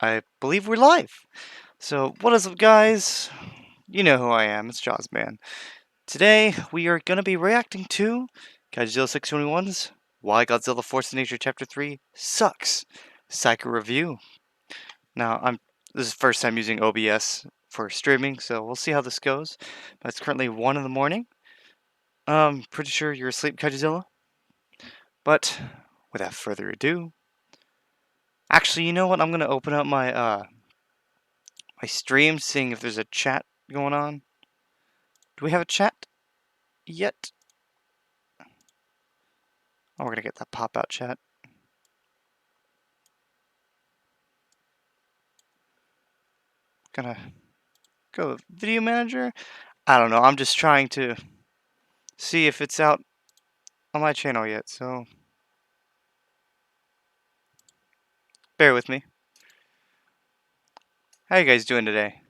I believe we're live. So, what is up, guys? You know who I am, it's Jawsman. Today, we are going to be reacting to Godzilla 621's Why Godzilla Force of Nature Chapter 3 Sucks Psycho Review. Now, this is the first time using OBS for streaming, so we'll see how this goes. But it's currently 1 in the morning. Pretty sure you're asleep, Godzilla. But, without further ado... Actually, you know what? I'm going to open up my, my stream, seeing if there's a chat going on. Do we have a chat yet? Oh, we're gonna get that pop-out chat. Gonna go video manager. I don't know. I'm just trying to see if it's out on my channel yet. So bear with me. How you guys doing today?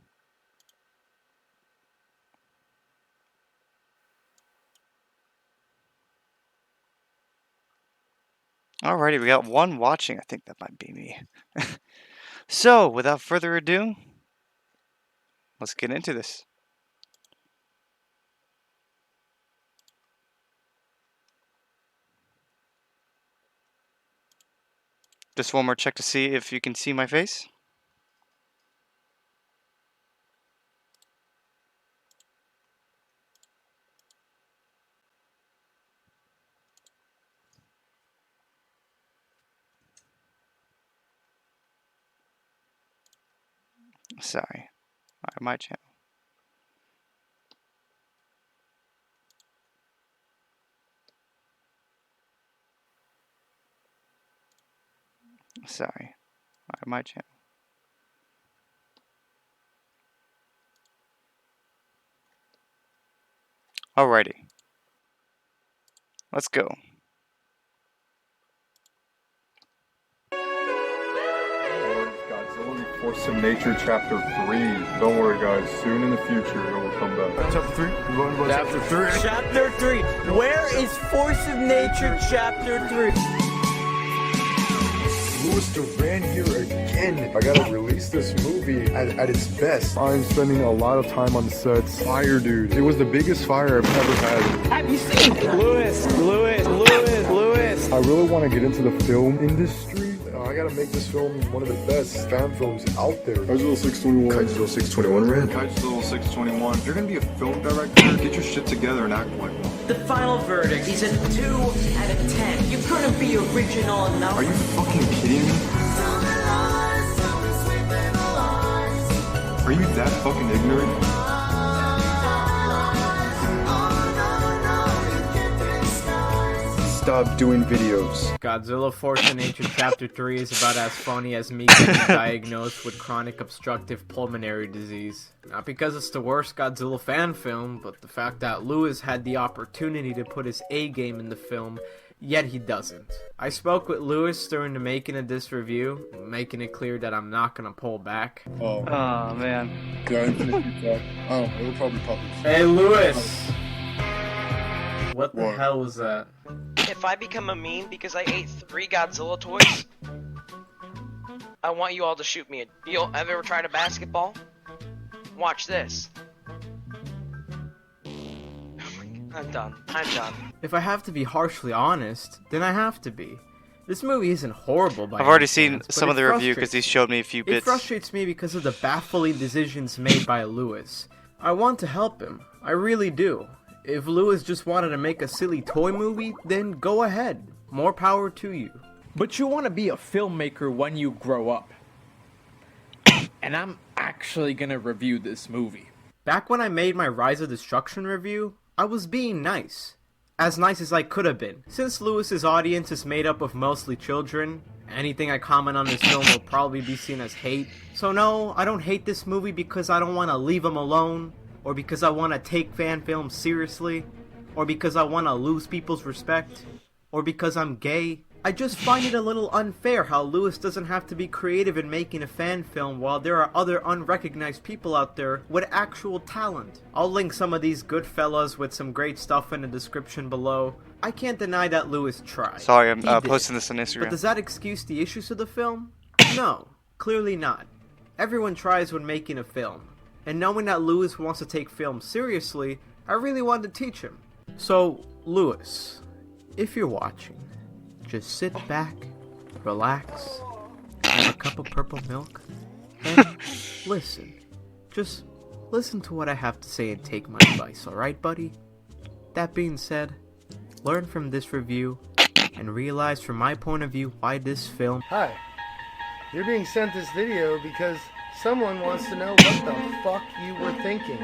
Alrighty, we got one watching. I think that might be me. So, without further ado, let's get into this. Just one more check to see if you can see my face. Sorry. Alright, my channel. Sorry. Alright, my channel. Alrighty. Let's go. Godzilla Force of Nature Chapter 3. Don't worry guys, soon in the future it will come back. Chapter 3? Chapter 3. Chapter 3. Where is Force of Nature Chapter 3? Louis Duran here again. I gotta release this movie at its best. I'm spending a lot of time on sets. Fire, dude. It was the biggest fire I've ever had. Have you seen Louis? I really want to get into the film industry. I gotta make this film one of the best fan films out there. Godzilla 621. Godzilla 621, Red. Godzilla 621. If you're gonna be a film director, get your shit together and act like one. The final verdict is a 2 out of 10. You couldn't be original enough. Are you fucking kidding me? Are you that fucking ignorant? Stop doing videos. Godzilla Force of Nature Chapter 3 is about as funny as me getting diagnosed with chronic obstructive pulmonary disease. Not because it's the worst Godzilla fan film, but the fact that Lewis had the opportunity to put his A game in the film, yet he doesn't. I spoke with Lewis during the making of this review, making it clear that I'm not gonna pull back. Oh man. yeah, infinite feedback. Oh, it'll probably pop it. Hey Lewis! What the hell was that? If I become a meme because I ate 3 Godzilla toys, I want you all to shoot me. Have you ever tried a basketball? Watch this. I'm done. If I have to be harshly honest, then I have to be. This movie isn't horrible by I've already any seen chance, some but of it the review because frustrates he showed me a few It bits. frustrates me because of the baffling decisions made by Lewis. I want to help him. I really do. If Lewis just wanted to make a silly toy movie, then go ahead. More power to you. But you want to be a filmmaker when you grow up. And I'm actually gonna review this movie. Back when I made my Rise of Destruction review, I was being nice. As nice as I could have been. Since Lewis's audience is made up of mostly children, anything I comment on this film will probably be seen as hate. So no, I don't hate this movie because I don't want to leave him alone, or because I want to take fan films seriously, or because I want to lose people's respect, or because I'm gay. I just find it a little unfair how Lewis doesn't have to be creative in making a fan film while there are other unrecognized people out there with actual talent. I'll link some of these good fellas with some great stuff in the description below. I can't deny that Lewis tried. Sorry, I'm He did. posting this on Instagram. But does that excuse the issues of the film? No. Clearly not. Everyone tries when making a film. And knowing that Lewis wants to take film seriously, I really wanted to teach him. So, Lewis, if you're watching, just sit back, relax, have a cup of purple milk, and listen. Just listen to what I have to say and take my advice, alright, buddy? That being said, learn from this review and realize from my point of view why this film... Hi. You're being sent this video because someone wants to know what the fuck you were thinking.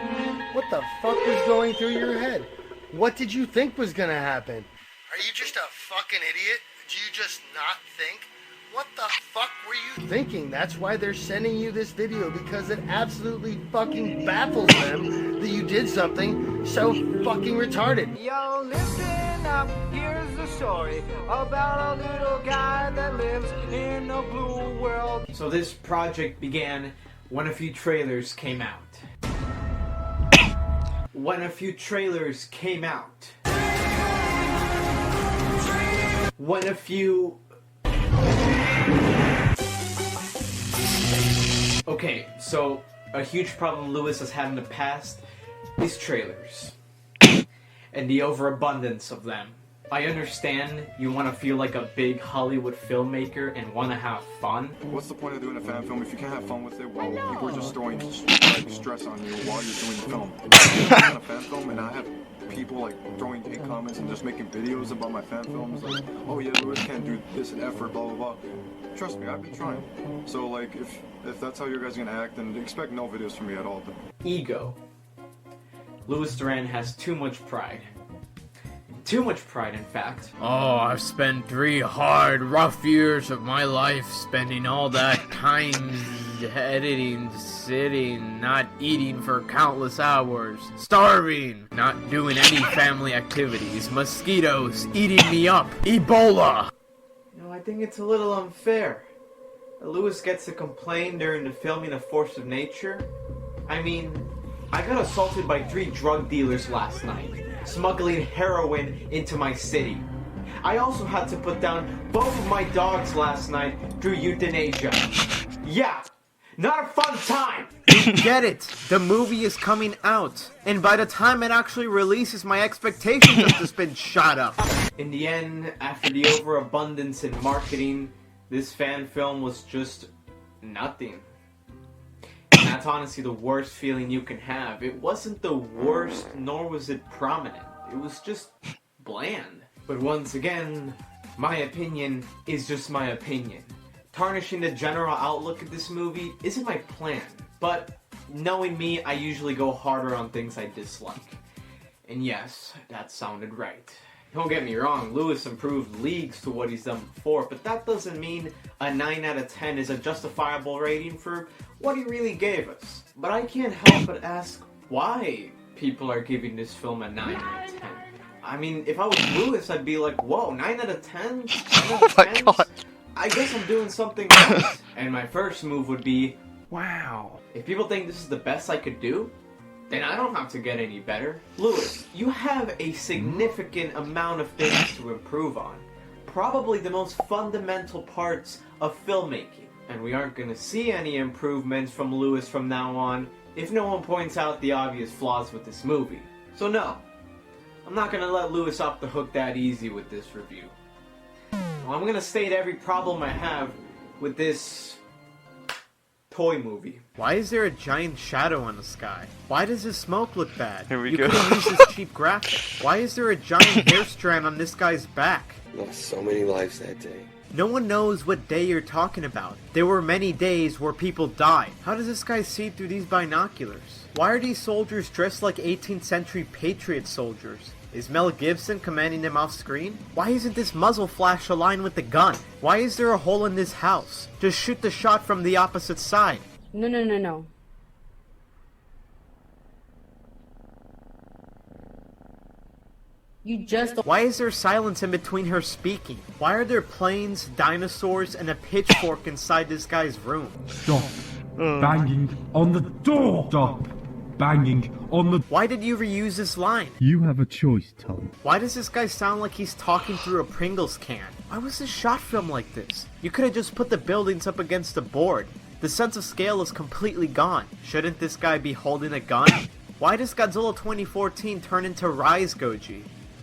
What the fuck was going through your head? What did you think was gonna happen? Are you just a fucking idiot? Did you just not think? What the fuck were you thinking? That's why they're sending you this video, because it absolutely fucking baffles them that you did something so fucking retarded. Yo, listen up, here's the story about a little guy that lives in a blue world. So this project began when a few trailers came out. When a few trailers came out. When a few... Okay, so a huge problem Lewis has had in the past is trailers. And the overabundance of them. I understand you want to feel like a big Hollywood filmmaker and want to have fun. What's the point of doing a fan film if you can't have fun with it? Well, people are just throwing stress on you while you're doing the film. If I'm doing a fan film and I have people like throwing hate comments and just making videos about my fan films, like, oh yeah, Lewis can't do this and effort, blah blah blah. Trust me, I've been trying. So like, if that's how you guys are gonna act, then expect no videos from me at all. Then. Ego. Louis Duran has too much pride. Too much pride, in fact. Oh, I've spent 3 hard, rough years of my life spending all that time editing, sitting, not eating for countless hours, starving, not doing any family activities, mosquitoes eating me up, Ebola! I think it's a little unfair. Lewis gets to complain during the filming of Force of Nature. I mean, I got assaulted by 3 drug dealers last night, smuggling heroin into my city. I also had to put down both of my dogs last night through euthanasia. Yeah, not a fun time! You get it! The movie is coming out, and by the time it actually releases, my expectations have just been shot up. In the end, after the overabundance in marketing, this fan film was just nothing. And that's honestly the worst feeling you can have. It wasn't the worst, nor was it prominent. It was just bland. But once again, my opinion is just my opinion. Tarnishing the general outlook of this movie isn't my plan. But knowing me, I usually go harder on things I dislike. And yes, that sounded right. Don't get me wrong, Lewis improved leagues to what he's done before, but that doesn't mean a 9 out of 10 is a justifiable rating for what he really gave us. But I can't help but ask why people are giving this film a 9 out of 10. I mean, if I was Lewis, I'd be like, whoa, 9 out of 10? 10 out of 10? God. I guess I'm doing something right. And my first move would be, wow. If people think this is the best I could do, then I don't have to get any better. Lewis, you have a significant amount of things to improve on. Probably the most fundamental parts of filmmaking. And we aren't going to see any improvements from Lewis from now on if no one points out the obvious flaws with this movie. So no, I'm not going to let Lewis off the hook that easy with this review. Well, I'm going to state every problem I have with this toy movie. Why is there a giant shadow on the sky? Why does the smoke look bad? Here we you go. could have used this cheap graphic. Why is there a giant hair strand on this guy's back? Lost so many lives that day. No one knows what day you're talking about. There were many days where people died. How does this guy see through these binoculars? Why are these soldiers dressed like 18th century Patriot soldiers? Is Mel Gibson commanding them off screen? Why isn't this muzzle flash aligned with the gun? Why is there a hole in this house? Just shoot the shot from the opposite side. No. You just... Why is there silence in between her speaking? Why are there planes, dinosaurs, and a pitchfork inside this guy's room? Stop banging on the door! Stop banging on the... Why did you reuse this line? You have a choice, Tom. Why does this guy sound like he's talking through a Pringles can? Why was this shot film like this? You could have just put the buildings up against the board. The sense of scale is completely gone. Shouldn't this guy be holding a gun? Why does Godzilla 2014 turn into Rise Goji?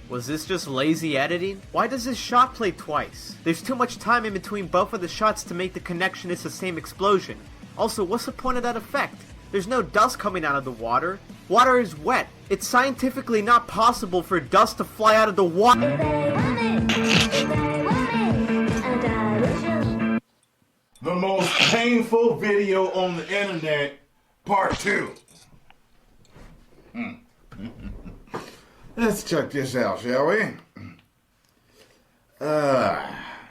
Was this just lazy editing? Why does this shot play twice? There's too much time in between both of the shots to make the connection it's the same explosion. Also, what's the point of that effect? There's no dust coming out of the water. Water is wet. It's scientifically not possible for dust to fly out of the water. The most painful video on the internet, part 2. Let's check this out, shall we?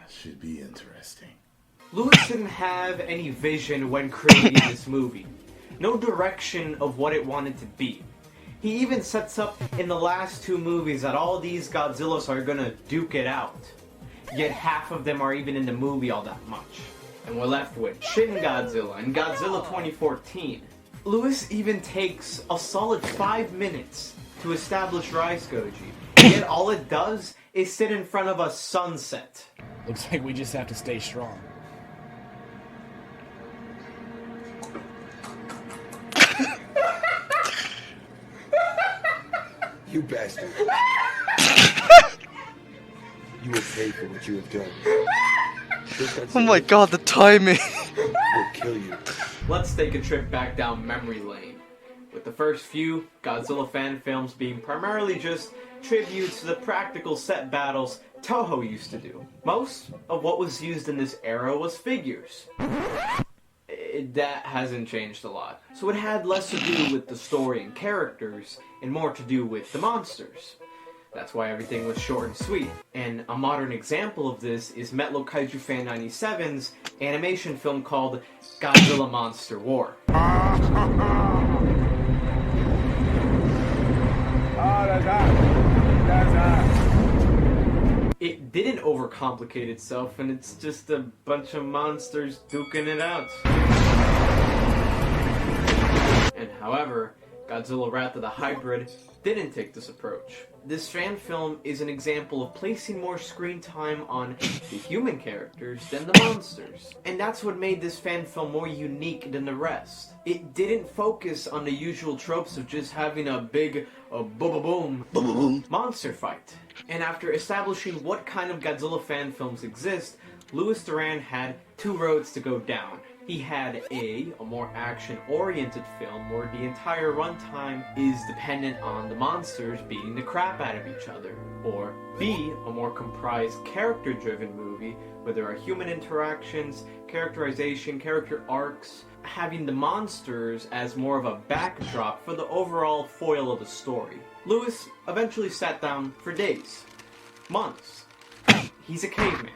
Should be interesting. Lewis didn't have any vision when creating this movie. No direction of what it wanted to be. He even sets up in the last 2 movies that all these Godzillas are gonna duke it out. Yet half of them are even in the movie all that much. And we're left with Shin Godzilla and Godzilla 2014. Lewis even takes a solid 5 minutes to establish Rise Goji. Yet all it does is sit in front of a sunset. Looks like we just have to stay strong. You bastard. You will pay for what you have done. Oh my god, the timing! Will kill you. Let's take a trip back down memory lane. With the first few Godzilla fan films being primarily just tributes to the practical set battles Toho used to do. Most of what was used in this era was figures. That hasn't changed a lot. So it had less to do with the story and characters, and more to do with the monsters. That's why everything was short and sweet. And a modern example of this is Metlo Kaiju Fan 97's animation film called Godzilla Monster War. It didn't overcomplicate itself, and it's just a bunch of monsters duking it out. And however, Godzilla Wrath of the Hybrid didn't take this approach. This fan film is an example of placing more screen time on the human characters than the monsters. And that's what made this fan film more unique than the rest. It didn't focus on the usual tropes of just having a big boom monster fight. And after establishing what kind of Godzilla fan films exist, Louis Duran had 2 roads to go down. He had a more action-oriented film where the entire runtime is dependent on the monsters beating the crap out of each other. Or B, a more comprised character-driven movie where there are human interactions, characterization, character arcs, having the monsters as more of a backdrop for the overall foil of the story. Lewis eventually sat down for days, months. He's a caveman.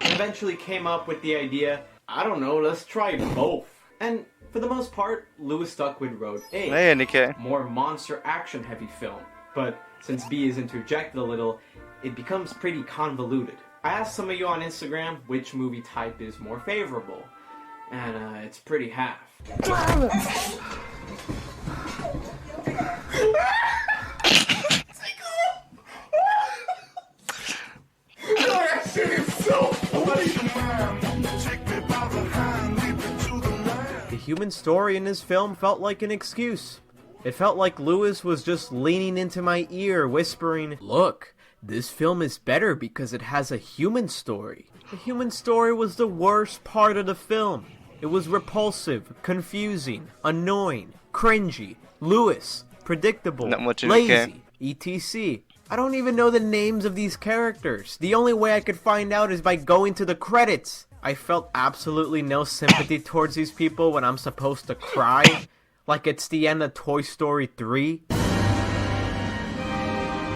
And eventually came up with the idea, I don't know, let's try both. And for the most part, Lewis stuck with Road A. Hey, NK. More monster action heavy film. But since B is interjected a little, it becomes pretty convoluted. I asked some of you on Instagram which movie type is more favorable. And it's pretty half. That shit is so funny. The human story in this film felt like an excuse. It felt like Lewis was just leaning into my ear, whispering, "Look, this film is better because it has a human story." The human story was the worst part of the film. It was repulsive, confusing, annoying, cringy, Lewis, predictable, Not much lazy, etc. I don't even know the names of these characters. The only way I could find out is by going to the credits. I felt absolutely no sympathy towards these people when I'm supposed to cry, like it's the end of Toy Story 3.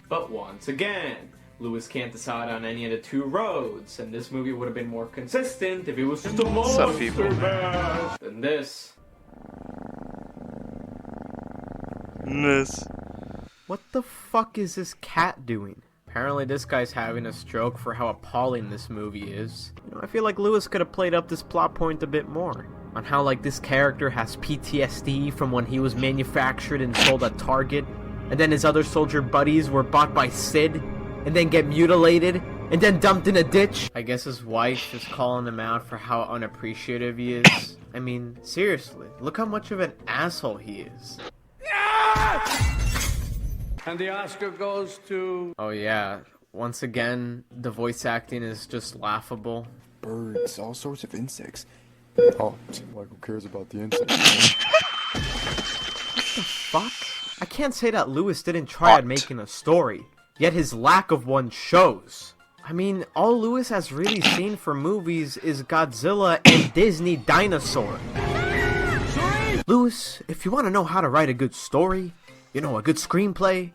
But once again, Lewis can't decide on any of the 2 roads, and this movie would have been more consistent if it was just a monster mash than this. What the fuck is this cat doing? Apparently this guy's having a stroke for how appalling this movie is. You know, I feel like Lewis could have played up this plot point a bit more. On how, like, this character has PTSD from when he was manufactured and sold at Target, and then his other soldier buddies were bought by Sid, and then get mutilated, and then dumped in a ditch. I guess his wife is calling him out for how unappreciative he is. I mean, seriously, look how much of an asshole he is. And the Oscar goes to... Oh yeah, once again, the voice acting is just laughable. Birds, all sorts of insects. Oh, like who cares about the insects? Fuck? I can't say that Lewis didn't try at making a story, yet his lack of one shows. I mean, all Lewis has really seen for movies is Godzilla and Disney Dinosaur. Lewis, if you want to know how to write a good story, you know, a good screenplay,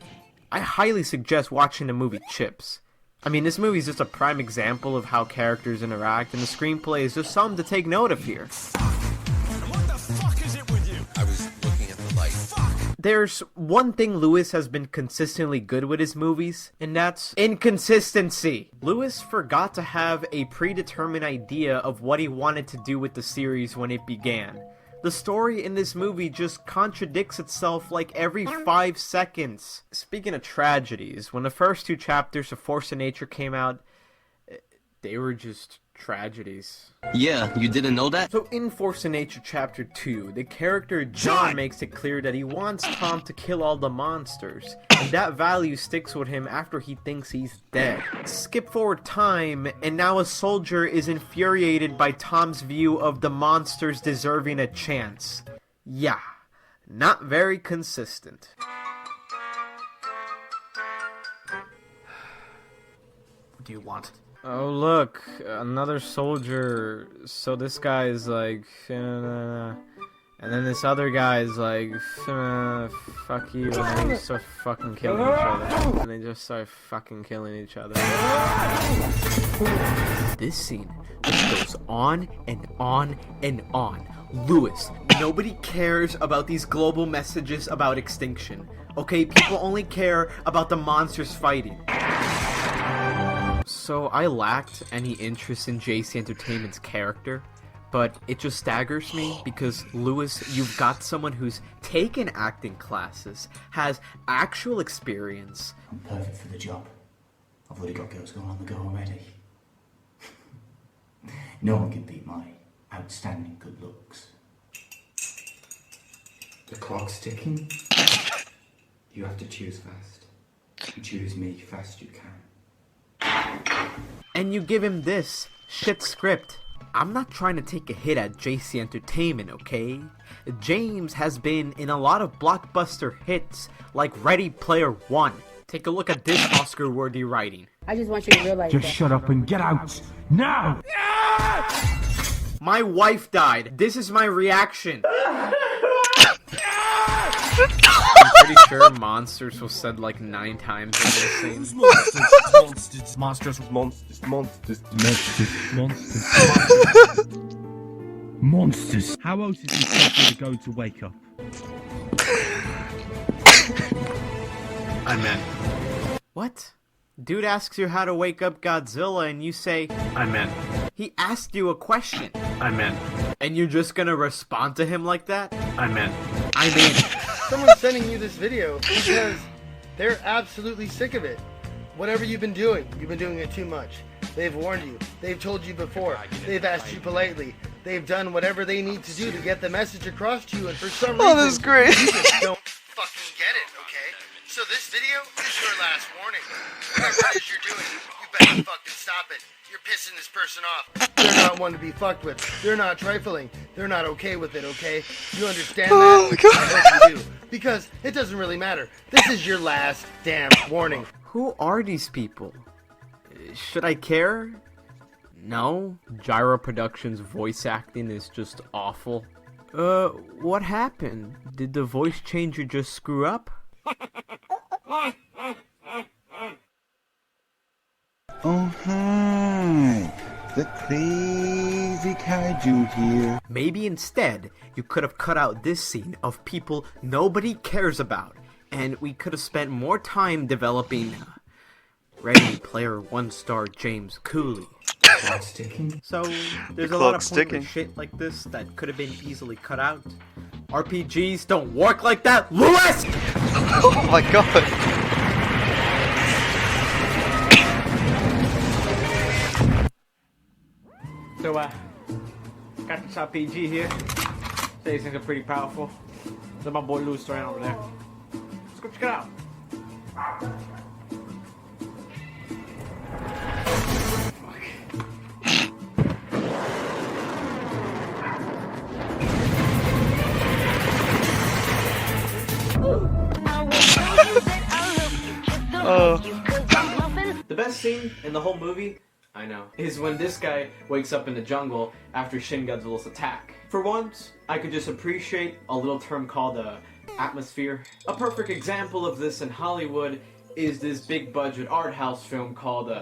I highly suggest watching the movie Chips. I mean, this movie is just a prime example of how characters interact, and the screenplay is just something to take note of here. What the fuck is it with you? I was looking at the light. There's one thing Lewis has been consistently good with his movies, and that's inconsistency. Lewis forgot to have a predetermined idea of what he wanted to do with the series when it began. The story in this movie just contradicts itself like every 5 seconds. Speaking of tragedies, when the first 2 chapters of Force of Nature came out, they were just tragedies. Yeah, you didn't know that? So in Force of Nature Chapter 2, the character John makes it clear that he wants Tom to kill all the monsters, and that value sticks with him after he thinks he's dead. Skip forward time, and now a soldier is infuriated by Tom's view of the monsters deserving a chance. Yeah, not very consistent. What do you want? Oh look, another soldier. So this guy is like, and then this other guy is like, fuck you, and then they start fucking killing each other. And they just start fucking killing each other. This scene just goes on and on and on. Lewis, nobody cares about these global messages about extinction. Okay, people only care about the monsters fighting. So I lacked any interest in JC Entertainment's character, but it just staggers me because, Lewis, you've got someone who's taken acting classes, has actual experience. I'm perfect for the job. I've already got girls going on the go already. No one can beat my outstanding good looks. The clock's ticking. You have to choose fast. You choose me fast you can. And you give him this shit script. I'm not trying to take a hit at JC Entertainment, okay? James has been in a lot of blockbuster hits like Ready Player One. Take a look at this Oscar-worthy writing. I just want you to realize Just shut up and get out now! My wife died. This is my reaction. I'm pretty sure monsters was said like 9 times in this scene. Monsters. Monsters. How old is this going to wake up? I'm in. What? Dude asks you how to wake up Godzilla and you say, I'm in. He asked you a question. I'm in. And you're just gonna respond to him like that? I'm in. I'm in. Someone's sending you this video because they're absolutely sick of it. Whatever you've been doing it too much. They've warned you. They've told you before. They've asked you politely. They've done whatever they need to do to get the message across to you, and for some reason, this is great. you just don't fucking get it, okay? So this video is your last warning. Whatever it is you're doing, you better fucking stop it. You're pissing this person off. They're not one to be fucked with. They're not trifling. They're not okay with it, okay? You understand that? Oh my God. I hope you do. Because it doesn't really matter. This is your last damn warning. Who are these people? Should I care? No. Gyro Productions voice acting is just awful. What happened? Did the voice changer just screw up? Oh hi, the crazy kaiju here. Maybe instead, you could have cut out this scene of people nobody cares about, and we could have spent more time developing Ready Player One star James Cooley. So, there's a lot of pointless shit like this that could have been easily cut out. RPGs don't work like that, Lewis! Oh my God. So, got this RPG here. These things are pretty powerful. There's my boy Louis right over there. Let's go check it out. The best scene in the whole movie, I know, is when this guy wakes up in the jungle after Shin Godzilla's attack. For once, I could just appreciate a little term called atmosphere. A perfect example of this in Hollywood is this big budget art house film called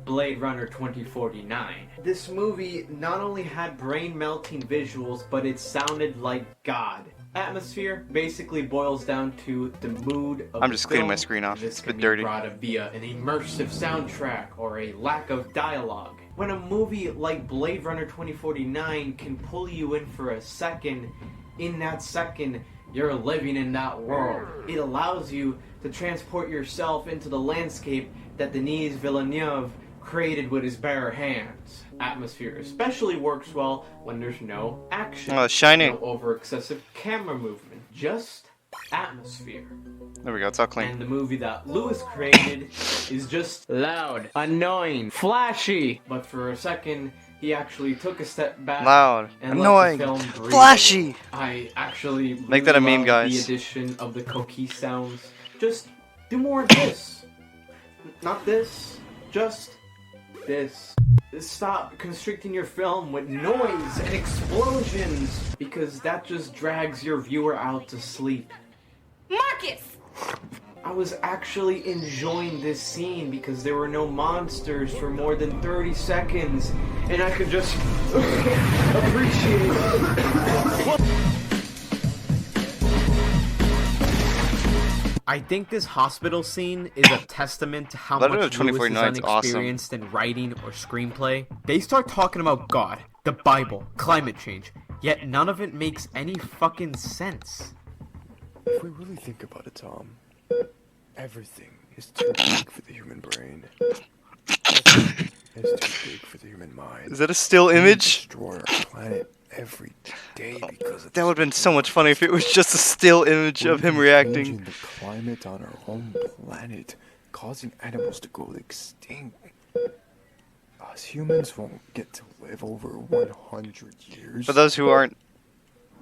Blade Runner 2049. This movie not only had brain melting visuals, but it sounded like God. Atmosphere basically boils down to the mood of I'm just cleaning my screen off. This It's a can bit be dirty. brought up via an immersive soundtrack or a lack of dialogue. When a movie like Blade Runner 2049 can pull you in for a second, in that second, you're living in that world. It allows you to transport yourself into the landscape that Denis Villeneuve created with his bare hands. Atmosphere especially works well when there's no action. Oh, it's shiny. No over excessive camera movement. Just atmosphere. There we go, it's all clean. And the movie that Lewis created is just loud, annoying, flashy. But for a second, he actually took a step back. Loud, and annoying, let the film breathe. flashy. I actually Make that a really meme, love guys. the addition of the Koki sounds. Just do more of this. Not this, just this. Stop constricting your film with noise and explosions, because that just drags your viewer out to sleep. Marcus! I was actually enjoying this scene because there were no monsters for more than 30 seconds, and I could just appreciate it. I think this hospital scene is a testament to how Letter of much Lewis is 2049 is awesome. unexperienced in writing or screenplay. They start talking about God, the Bible, climate change, yet none of it makes any fucking sense. If we really think about it, Tom, everything is too big for the human brain. It's too big for the human mind. Is that a still image? We destroy our planet every day because of That would have been so much funny if it was just a still image of him reacting. changing the climate on our home planet, causing animals to go extinct. Us humans won't get to live over 100 years. For those who are in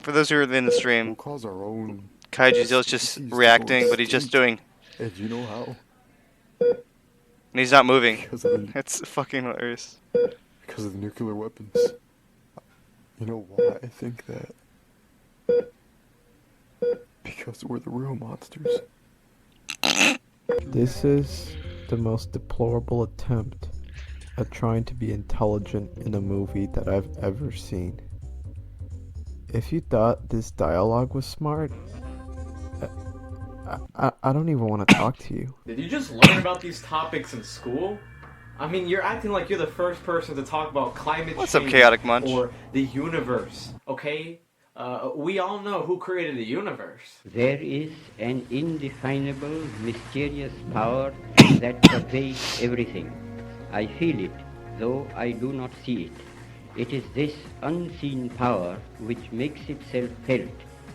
the stream, We'll cause our own Kaiju Zill's just species to go reacting, but he's just extinct. doing. And you know how? And he's not moving. Because of the, It's fucking hilarious. because of the nuclear weapons. You know why I think that? Because we're the real monsters. This is the most deplorable attempt at trying to be intelligent in a movie that I've ever seen. If you thought this dialogue was smart, I don't even want to talk to you. Did you just learn about these topics in school? I mean, you're acting like you're the first person to talk about climate What's up, change Chaotic Munch? or the universe, okay? We all know who created the universe. There is an indefinable, mysterious power that pervades everything. I feel it, though I do not see it. It is this unseen power which makes itself felt,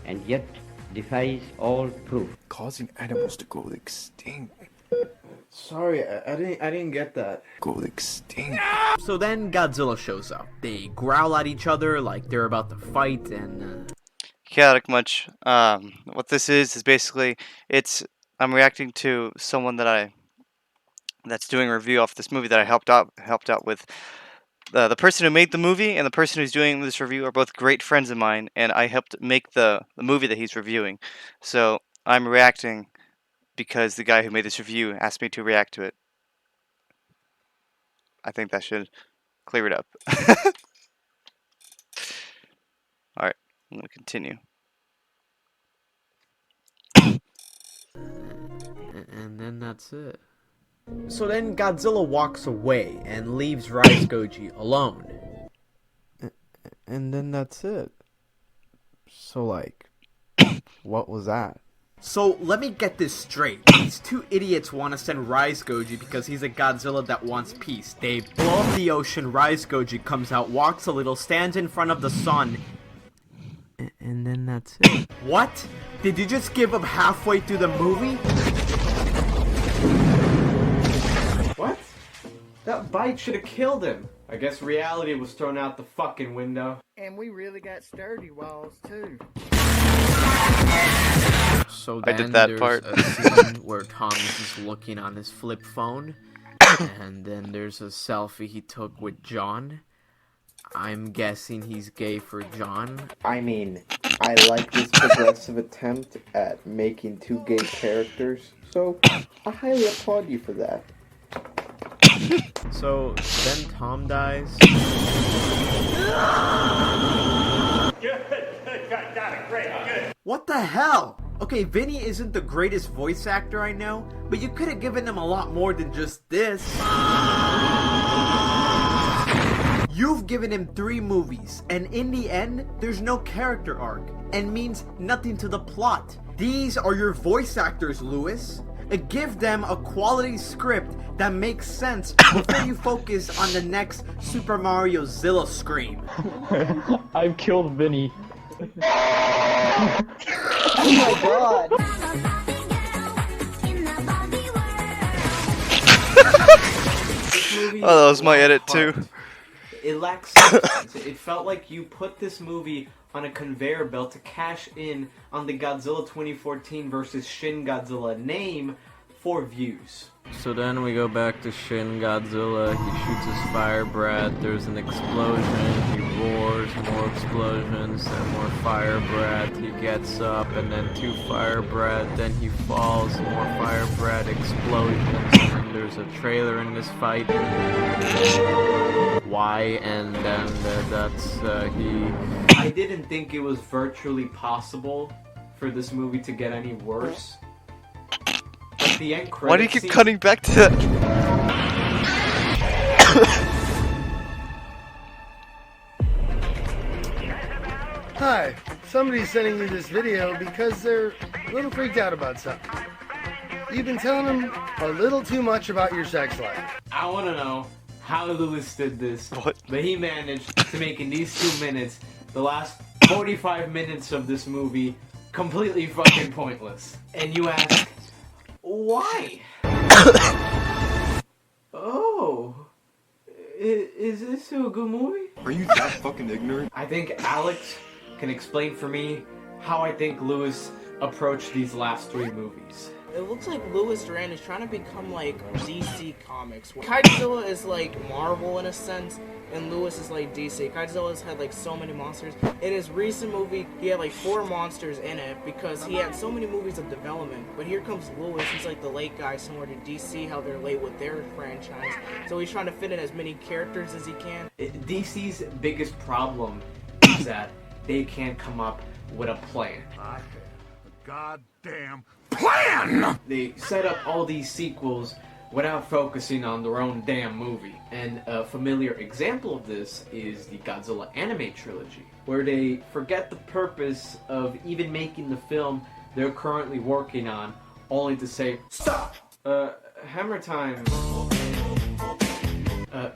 and yet defies all proof. Causing animals to go extinct. Sorry, I didn't get that. Go extinct. So then Godzilla shows up. They growl at each other like they're about to fight, and Chaotic Munch. What this is basically I'm reacting to someone that's doing a review off this movie that I helped out with. The person who made the movie and the person who's doing this review are both great friends of mine, and I helped make the movie that he's reviewing. So I'm reacting because the guy who made this review asked me to react to it. I think that should clear it up. Alright, I'm going to continue. and then that's it. So then Godzilla walks away and leaves Rise Goji alone. And then that's it. So like, what was that? So let me get this straight. These two idiots want to send Rise Goji because he's a Godzilla that wants peace. They blow up the ocean, Rise Goji comes out, walks a little, stands in front of the sun, and then that's it. What? Did you just give up halfway through the movie? What? That bite should have killed him. I guess reality was thrown out the fucking window. And we really got sturdy walls, too. So I then did that there's part. a scene where Thomas is looking on his flip phone, and then there's a selfie he took with John. I'm guessing he's gay for John. I mean, I like this progressive attempt at making two gay characters, so I highly applaud you for that. So then Tom dies. Got it, great, good. What the hell? Okay, Vinny isn't the greatest voice actor I know, but you could have given him a lot more than just this. You've given him 3 movies, and in the end, there's no character arc, and means nothing to the plot. These are your voice actors, Lewis. Give them a quality script that makes sense before you focus on the next Super Mario Zilla scream. I've killed Vinny. Oh my god. Oh, that was my edit too. It lacks substance. It felt like you put this movie on a conveyor belt to cash in on the Godzilla 2014 versus Shin Godzilla name for views. So then we go back to Shin Godzilla. He shoots his fire breath. There's an explosion. He roars. More explosions. Then more fire breath. He gets up, and then 2 fire breath. Then he falls. More fire breath. Explosions. And there's a trailer in this fight. Why? And then that's he. I didn't think it was virtually possible for this movie to get any worse. But the end credits. Why do you keep cutting back to that? Hi, somebody's sending you this video because they're a little freaked out about something. You've been telling them a little too much about your sex life. I want to know how Lewis did this, but he managed to make in these 2 minutes the last 45 minutes of this movie completely fucking pointless. And you ask, why? Oh, is this a good movie? Are you that fucking ignorant? I think Alex can explain for me how I think Lewis approached these last 3 movies. It looks like Louis Duran is trying to become like DC Comics. Godzilla is like Marvel in a sense, and Lewis is like DC. Godzilla's had like so many monsters. In his recent movie, he had like 4 monsters in it because he had so many movies of development. But here comes Lewis, he's like the late guy, similar to DC, how they're late with their franchise. So he's trying to fit in as many characters as he can. DC's biggest problem is that they can't come up with a plan. I have a goddamn plan! They set up all these sequels without focusing on their own damn movie. And a familiar example of this is the Godzilla anime trilogy, where they forget the purpose of even making the film they're currently working on, only to say, stop! Hammer time.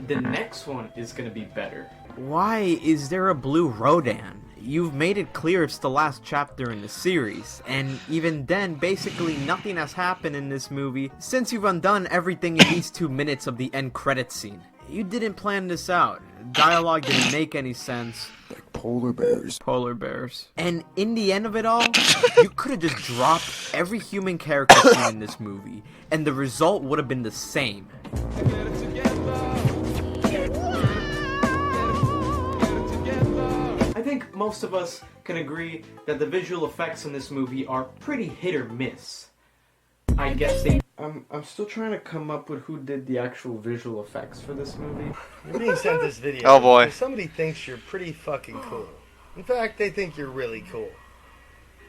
The next one is gonna be better. Why is there a blue Rodan? You've made it clear it's the last chapter in the series, and even then, basically nothing has happened in this movie since you've undone everything in these 2 minutes of the end credits scene. You didn't plan this out. Dialogue didn't make any sense. Like polar bears. Polar bears. And in the end of it all, you could have just dropped every human character scene in this movie, and the result would have been the same. I think most of us can agree that the visual effects in this movie are pretty hit or miss. I guess they... I'm still trying to come up with who did the actual visual effects for this movie. You're being sent this video. Oh boy. Because somebody thinks you're pretty fucking cool. In fact, they think you're really cool.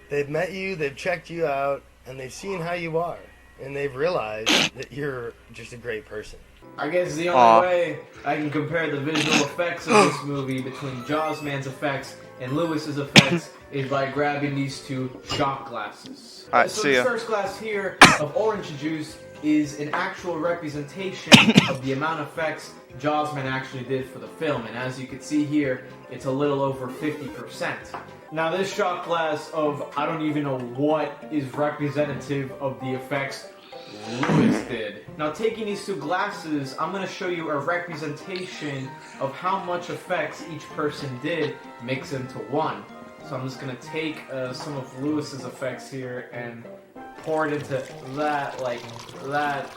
They've met you, they've checked you out, and they've seen how you are. And they've realized that you're just a great person. I guess the Aw. only way I can compare the visual effects of this movie between Jawsman's effects and Lewis's effects is by grabbing these two shot glasses. Alright, so see the ya. first glass here of orange juice is an actual representation of the amount of effects Jawsman actually did for the film, and as you can see here, it's a little over 50%. Now this shot glass of I don't even know what is representative of the effects Lewis did. Now taking these two glasses, I'm going to show you a representation of how much effects each person did mix into one. So I'm just going to take some of Lewis's effects here and pour it into that, like that,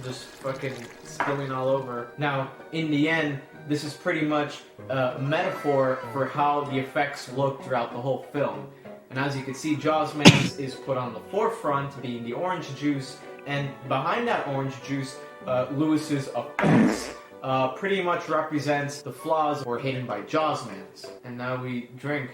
just fucking spilling all over. Now, in the end, this is pretty much a metaphor for how the effects look throughout the whole film. And as you can see, Jawsman's is put on the forefront, being the orange juice, and behind that orange juice, Lewis's effects pretty much represents the flaws or hidden by Jawsman's. And now we drink.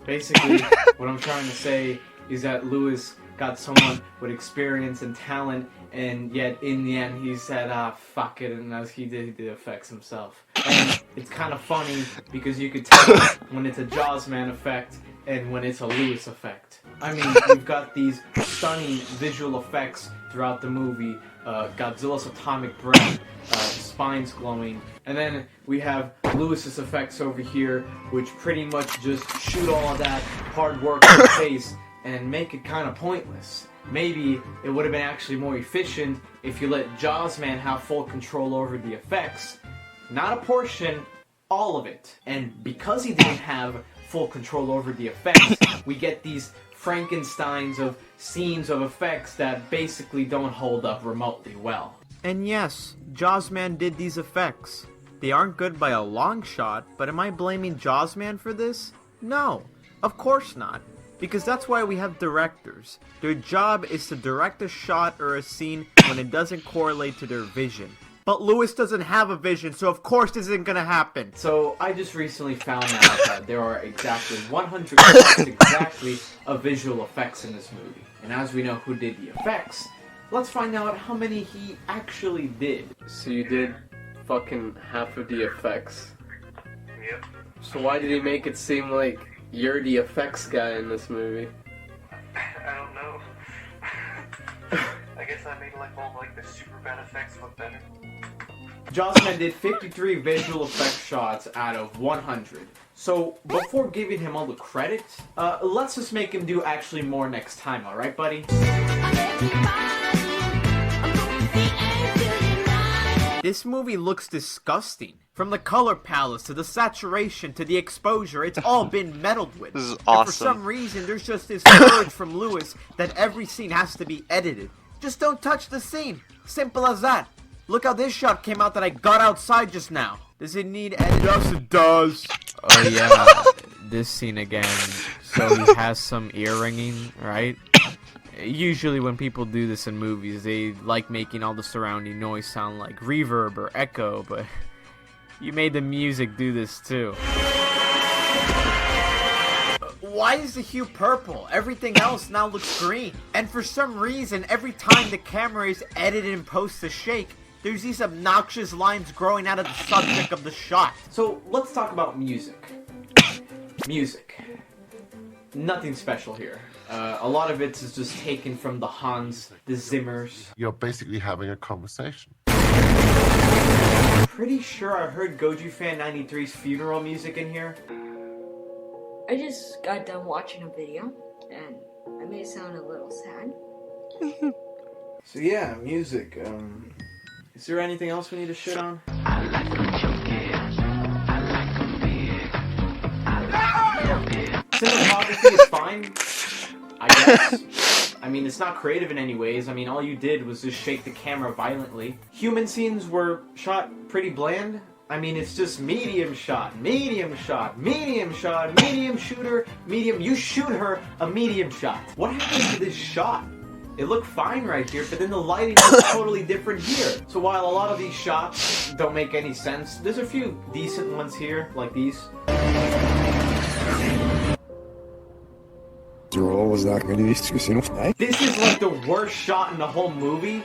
Basically, what I'm trying to say is that Lewis got someone with experience and talent, and yet in the end he said, fuck it, and as he did the effects himself. And it's kind of funny because you could tell when it's a Jawsman effect and when it's a Lewis effect. I mean, you've got these stunning visual effects throughout the movie, Godzilla's atomic breath, spines glowing, and then we have Lewis's effects over here, which pretty much just shoot all of that hard work in the face and make it kind of pointless. Maybe it would have been actually more efficient if you let Jawsman have full control over the effects. Not a portion, all of it. And because he didn't have full control over the effects, we get these Frankensteins of scenes of effects that basically don't hold up remotely well. And yes, Jawsman did these effects. They aren't good by a long shot, but am I blaming Jawsman for this? No, of course not. Because that's why we have directors. Their job is to direct a shot or a scene when it doesn't correlate to their vision. But Lewis doesn't have a vision, so of course this isn't gonna happen. So I just recently found out that there are exactly 100% exactly of visual effects in this movie. And as we know who did the effects, let's find out how many he actually did. So you did fucking half of the effects. Yep. So why did he make it seem like you're the effects guy in this movie? I don't know. I guess I made like all like the super bad effects look better. Jawsman did 53 visual effects shots out of 100. So before giving him all the credit, let's just make him do actually more next time, alright buddy? This movie looks disgusting. From the color palette to the saturation to the exposure, it's all been meddled with. This is And for awesome. some reason, there's just this urge from Lewis that every scene has to be edited. Just don't touch the scene. Simple as that. Look how this shot came out that I got outside just now. Does it need editing? Yes, it does. Oh yeah, this scene again. So he has some ear ringing, right? Usually when people do this in movies, they like making all the surrounding noise sound like reverb or echo, but you made the music do this too. Why is the hue purple? Everything else now looks green. And for some reason, every time the camera is edited and post to shake, there's these obnoxious lines growing out of the subject of the shot. So let's talk about music. Music. Nothing special here. A lot of it is just taken from the Hans, the Zimmers. You're basically having a conversation. Pretty sure I heard Goju Fan 93's funeral music in here. I just got done watching a video, and I may sound a little sad. So yeah, music. Is there anything else we need to shit on? Cinematography is fine, I guess. I mean, it's not creative in any ways. I mean, all you did was just shake the camera violently. Human scenes were shot pretty bland. I mean, it's just medium shot, medium shot, medium shot, medium shooter, medium. You shoot her a medium shot. What happened to this shot? It looked fine right here, but then the lighting was totally different here. So while a lot of these shots don't make any sense, there's a few decent ones here, like these. This is like the worst shot in the whole movie.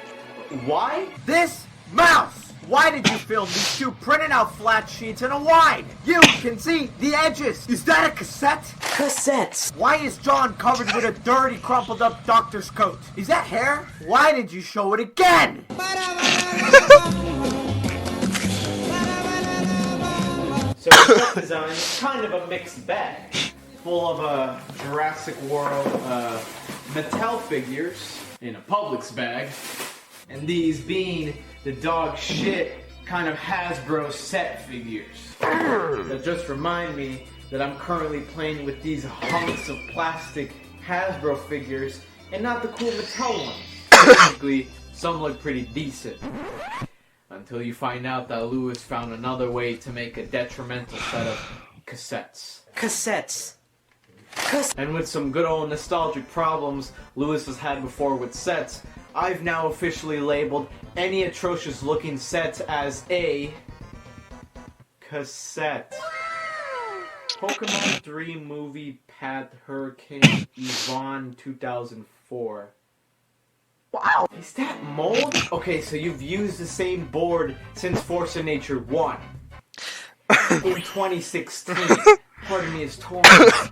Why? This mouse! Why did you film these two printed out flat sheets in a wide? You can see the edges. Is that a cassette? Cassettes. Why is John covered with a dirty, crumpled up doctor's coat? Is that hair? Why did you show it again? So set design is kind of a mixed bag, full of Jurassic World Mattel figures in a Publix bag, and these being the dog shit kind of Hasbro set figures that just remind me that I'm currently playing with these hunks of plastic Hasbro figures and not the cool Mattel ones. Basically, some look pretty decent. Until you find out that Lewis found another way to make a detrimental set of cassettes. Cassettes. And with some good old nostalgic problems Lewis has had before with sets, I've now officially labeled any atrocious looking sets as a cassette. Pokemon 3 movie Pat Hurricane Yvonne 2004. Wow! Is that mold? Okay, so you've used the same board since Force of Nature 1. In 2016. Part of me is torn,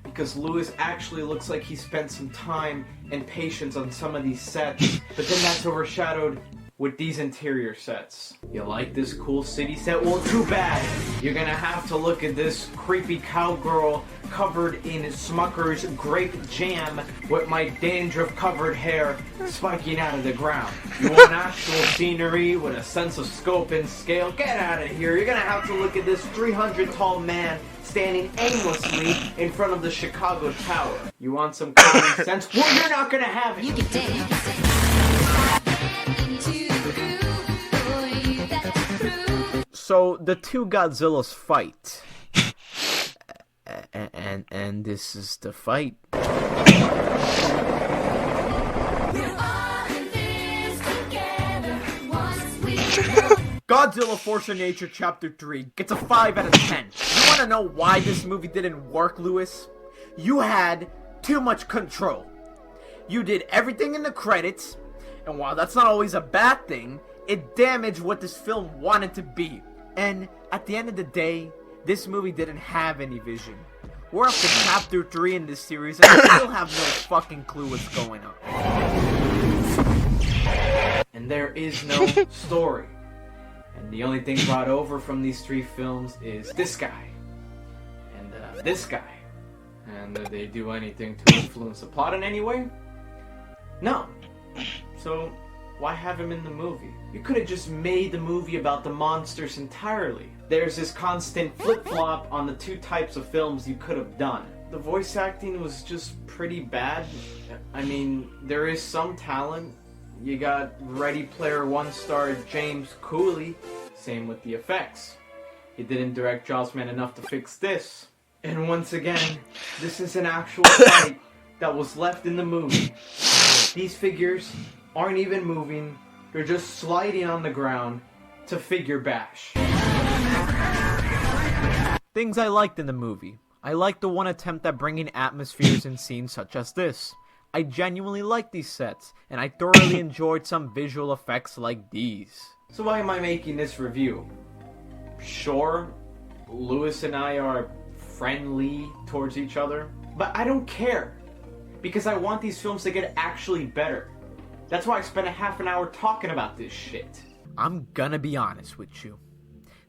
because Lewis actually looks like he spent some time and patience on some of these sets, but then that's overshadowed with these interior sets. You like this cool city set? Well, too bad! You're gonna have to look at this creepy cowgirl covered in Smucker's grape jam with my dandruff-covered hair spiking out of the ground. You want actual scenery with a sense of scope and scale? Get out of here! You're gonna have to look at this 300-tall man standing aimlessly in front of the Chicago Tower. You want some common sense? Well, you're not gonna have it! You can So, the two Godzillas fight. And this is the fight. Godzilla Force of Nature Chapter 3 gets a 5 out of 10. You wanna know why this movie didn't work, Lewis? You had too much control. You did everything in the credits, and while that's not always a bad thing, it damaged what this film wanted to be. And at the end of the day, this movie didn't have any vision. We're up to Chapter 3 in this series, and I still have no fucking clue what's going on. And there is no story. And the only thing brought over from these 3 films is this guy. And this guy. And did they do anything to influence the plot in any way? No. So, why have him in the movie? You could have just made the movie about the monsters entirely. There's this constant flip-flop on the 2 types of films you could have done. The voice acting was just pretty bad. I mean, there is some talent. You got Ready Player One star James Cooley. Same with the effects. He didn't direct Jawsman enough to fix this. And once again, this is an actual fight that was left in the movie. These figures aren't even moving, they're just sliding on the ground to figure bash. Things I liked in the movie. I liked the one attempt at bringing atmospheres in scenes such as this. I genuinely liked these sets, and I thoroughly enjoyed some visual effects like these. So why am I making this review? Sure, Lewis and I are friendly towards each other, but I don't care, because I want these films to get actually better. That's why I spent a half an hour talking about this shit. I'm gonna be honest with you.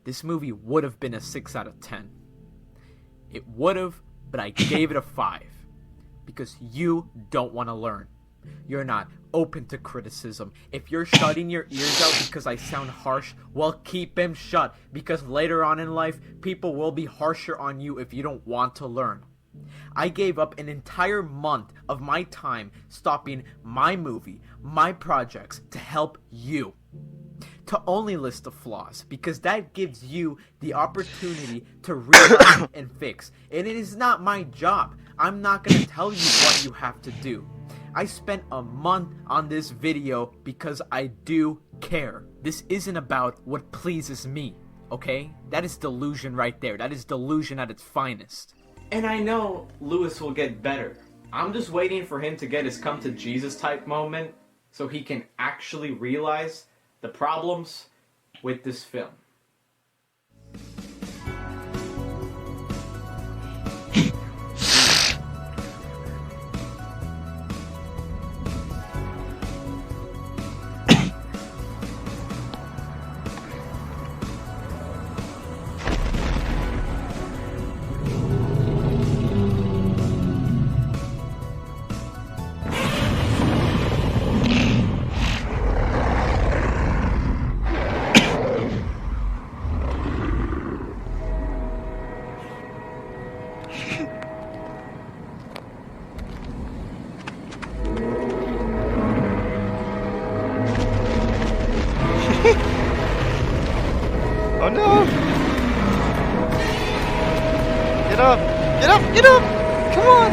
This movie would have been a 6 out of 10. It would have, but I gave it a 5. Because you don't want to learn. You're not open to criticism. If you're shutting your ears out because I sound harsh, well, keep them shut. Because later on in life, people will be harsher on you if you don't want to learn. I gave up an entire month of my time stopping my movie, my projects, to help you. To only list the flaws, because that gives you the opportunity to realize and fix. And it is not my job. I'm not going to tell you what you have to do. I spent a month on this video because I do care. This isn't about what pleases me, okay? That is delusion right there. That is delusion at its finest. And I know Lewis will get better. I'm just waiting for him to get his come to Jesus type moment so he can actually realize the problems with this film. Oh no! Get up! Get up! Get up! Come on!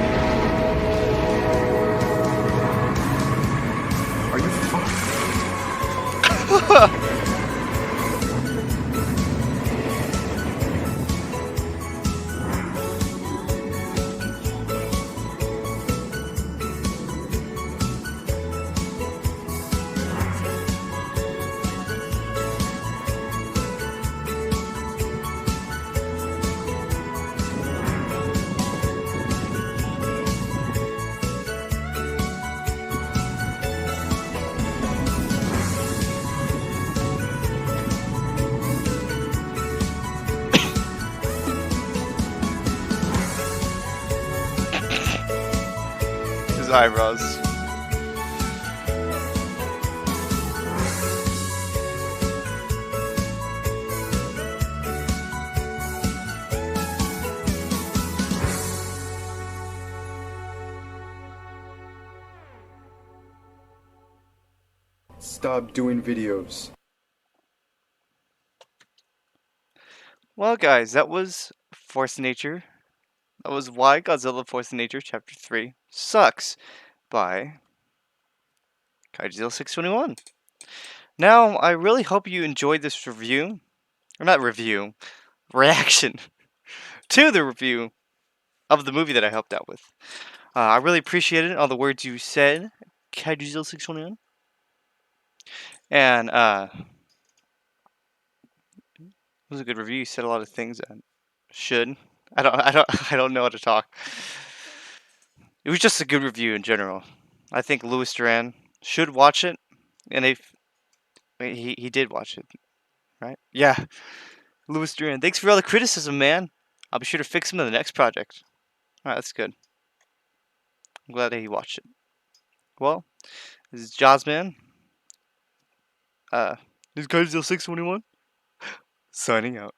Are you His eyebrows. Stop doing videos. Well, guys, that was Force Nature. That was Why Godzilla Force Nature Chapter 3 Sucks by Godzilla 621. Now, I really hope you enjoyed this review. Or not review, reaction to the review of the movie that I helped out with. I really appreciated all the words you said, Godzilla 621. And, it was a good review. You said a lot of things that should. I don't know how to talk. It was just a good review in general. I think Louis Duran should watch it, and if he did watch it, right? Yeah, Louis Duran. Thanks for all the criticism, man. I'll be sure to fix him in the next project. All right, that's good. I'm glad that he watched it. Well, this is Jawsman. This is Godzilla 621 signing out.